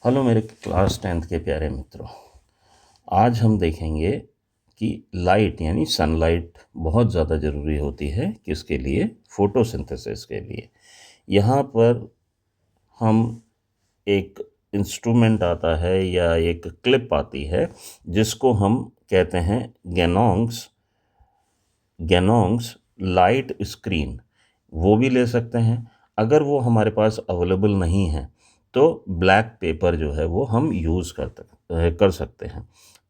Hello मेरे class 10th के प्यारे मित्रों। आज हम देखेंगे कि लाइट यानी सनलाइट बहुत ज़्यादा ज़रूरी होती है किसके लिए, फोटोसिंथेसिस के लिए। यहाँ पर हम एक इंस्ट्रूमेंट आता है या एक क्लिप आती है जिसको हम कहते हैं गैनोंग्स लाइट स्क्रीन। वो भी ले सकते हैं। अगर वो हमारे पास अवेलेबल नहीं है तो ब्लैक पेपर जो है वो हम यूज़ कर सकते हैं।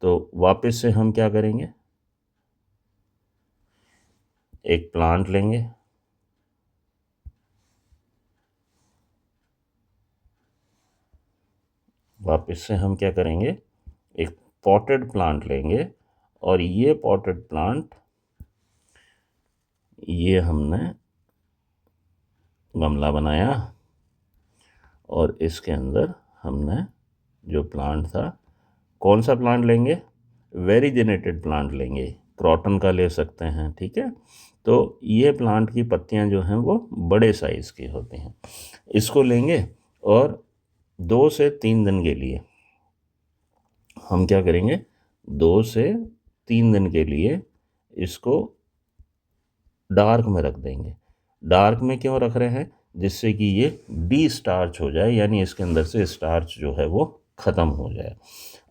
तो वापस से हम क्या करेंगे, एक प्लांट लेंगे। वापस से हम क्या करेंगे, एक पॉटेड प्लांट लेंगे। और ये पॉटेड प्लांट, ये हमने गमला बनाया और इसके अंदर हमने जो प्लांट था, कौन सा प्लांट लेंगे, वेरीजेनेटेड प्लांट लेंगे, क्रॉटन का ले सकते हैं, ठीक है। तो ये प्लांट की पत्तियां जो हैं वो बड़े साइज़ की होती हैं। इसको लेंगे और 2 से 3 दिन के लिए हम क्या करेंगे, 2 से 3 दिन के लिए इसको डार्क में रख देंगे। डार्क में क्यों रख रहे हैं, जिससे कि ये डी स्टार्च हो जाए, यानी इसके अंदर से स्टार्च जो है वो ख़त्म हो जाए।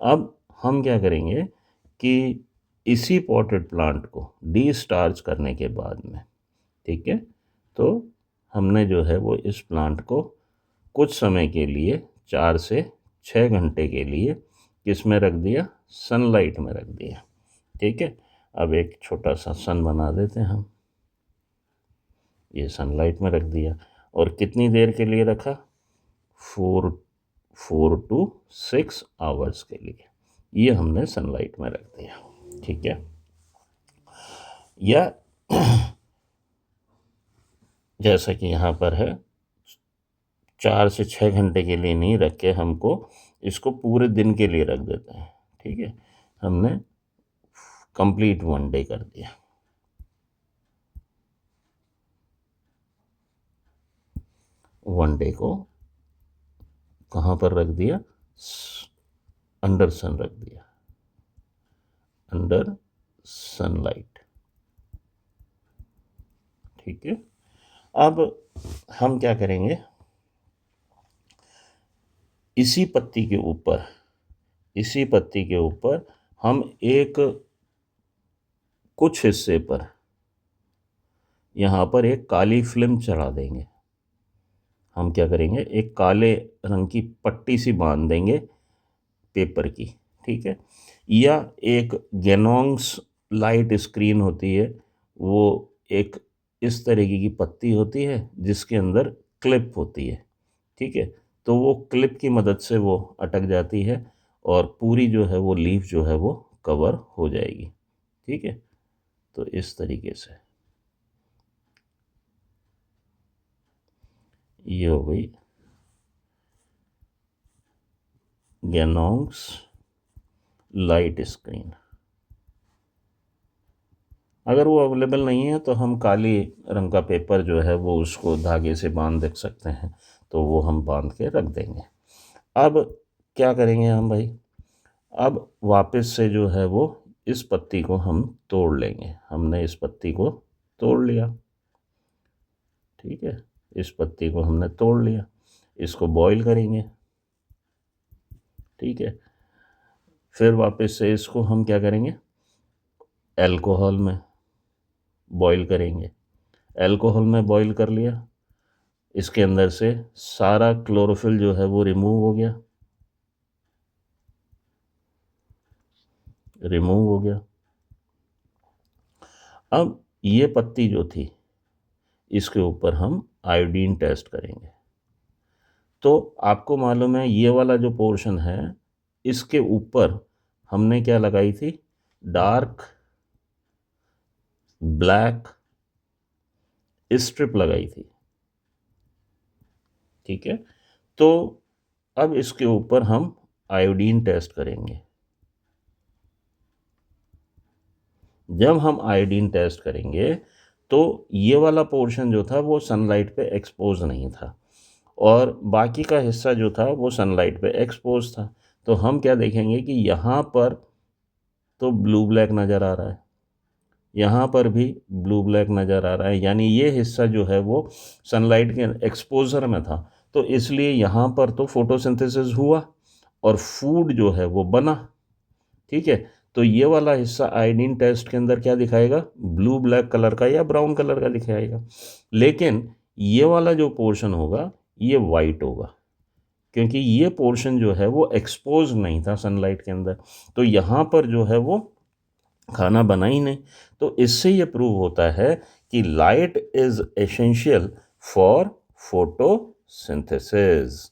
अब हम क्या करेंगे कि इसी पॉटेड प्लांट को डी स्टार्च करने के बाद में, ठीक है, तो हमने जो है वो इस प्लांट को कुछ समय के लिए 4 से 6 घंटे के लिए किस में रख दिया, सनलाइट में रख दिया, ठीक है। अब एक छोटा सा सन बना देते हैं हम। ये सनलाइट में रख दिया और कितनी देर के लिए रखा, 4 4 to 6 आवर्स के लिए ये हमने सनलाइट में रख दिया, ठीक है। या जैसा कि यहाँ पर है, 4 से 6 घंटे के लिए नहीं रख के हमको इसको पूरे दिन के लिए रख देते हैं, ठीक है। हमने कंप्लीट 1 डे कर दिया। वन डे को कहाँ पर रख दिया, अंडर सन रख दिया, अंडर सनलाइट, ठीक है। अब हम क्या करेंगे, इसी पत्ती के ऊपर, इसी पत्ती के ऊपर हम एक कुछ हिस्से पर यहाँ पर एक काली फिल्म चढ़ा देंगे। हम क्या करेंगे, एक काले रंग की पट्टी सी बांध देंगे पेपर की, ठीक है। या एक गेनोंग्स लाइट स्क्रीन होती है, वो एक इस तरीके की पत्ती होती है जिसके अंदर क्लिप होती है, ठीक है। तो वो क्लिप की मदद से वो अटक जाती है और पूरी जो है वो लीफ जो है वो कवर हो जाएगी, ठीक है। तो इस तरीके से ये हो गई गैनोंग्स लाइट स्क्रीन। अगर वो अवेलेबल नहीं है तो हम काली रंग का पेपर जो है वो उसको धागे से बांध देख सकते हैं, तो वो हम बांध के रख देंगे। अब क्या करेंगे हम भाई, अब वापस से जो है वो इस पत्ती को हम तोड़ लेंगे। हमने इस पत्ती को तोड़ लिया, ठीक है। इस पत्ती को हमने तोड़ लिया, इसको बॉईल करेंगे, ठीक है। फिर वापस से इसको हम क्या करेंगे, अल्कोहल में बॉईल करेंगे। अल्कोहल में बॉईल कर लिया, इसके अंदर से सारा क्लोरोफिल जो है वो रिमूव हो गया, रिमूव हो गया। अब ये पत्ती जो थी, इसके ऊपर हम आयोडीन टेस्ट करेंगे। तो आपको मालूम है ये वाला जो पोर्शन है, इसके ऊपर हमने क्या लगाई थी, डार्क ब्लैक स्ट्रिप लगाई थी, ठीक है। तो अब इसके ऊपर हम आयोडीन टेस्ट करेंगे। जब हम आयोडीन टेस्ट करेंगे तो ये वाला पोर्शन जो था वो सनलाइट पे एक्सपोज नहीं था, और बाकी का हिस्सा जो था वो सनलाइट पे एक्सपोज था। तो हम क्या देखेंगे कि यहाँ पर तो ब्लू ब्लैक नज़र आ रहा है, यहाँ पर भी ब्लू ब्लैक नज़र आ रहा है, यानी ये हिस्सा जो है वो सनलाइट के एक्सपोजर में था। तो इसलिए यहाँ पर तो फोटोसिंथेसिस हुआ और फूड जो है वो बना। ठीक है, तो ये वाला हिस्सा आयोडीन टेस्ट के अंदर क्या दिखाएगा, ब्लू ब्लैक कलर का या ब्राउन कलर का दिखाएगा। लेकिन ये वाला जो पोर्शन होगा ये वाइट होगा, क्योंकि ये पोर्शन जो है वो एक्सपोज नहीं था सनलाइट के अंदर, तो यहाँ पर जो है वो खाना बना ही नहीं। तो इससे ये प्रूव होता है कि light is essential for photosynthesis.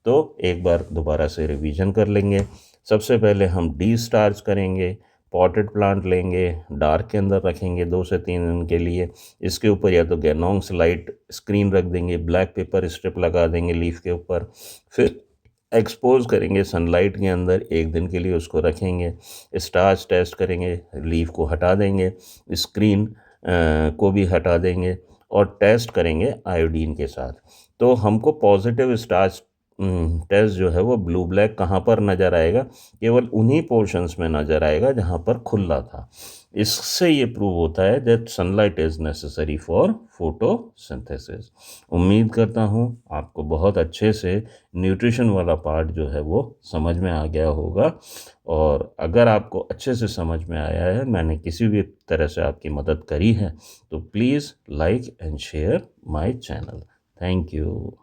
तो एक बार दोबारा से रिवीजन कर लेंगे। सबसे पहले हम डी स्टार्च करेंगे, पॉटेड प्लांट लेंगे, डार्क के अंदर रखेंगे 2 से 3 दिन के लिए। इसके ऊपर या तो गैनोंग्स लाइट स्क्रीन रख देंगे, ब्लैक पेपर स्ट्रिप लगा देंगे लीफ के ऊपर, फिर एक्सपोज करेंगे सनलाइट के अंदर, 1 दिन के लिए उसको रखेंगे। स्टार्च टेस्ट करेंगे, लीफ को हटा देंगे, स्क्रीन को भी हटा देंगे और टेस्ट करेंगे आयोडीन के साथ। तो हमको पॉजिटिव स्टार्च टेस्ट जो है वो ब्लू ब्लैक कहाँ पर नज़र आएगा, केवल उन्हीं पोर्शंस में नज़र आएगा जहाँ पर खुला था। इससे ये प्रूव होता है that sunlight is necessary for photosynthesis. उम्मीद करता हूँ आपको बहुत अच्छे से न्यूट्रिशन वाला पार्ट जो है वो समझ में आ गया होगा। और अगर आपको अच्छे से समझ में आया है, मैंने किसी भी तरह से आपकी मदद करी है, तो please like and share my channel. Thank you.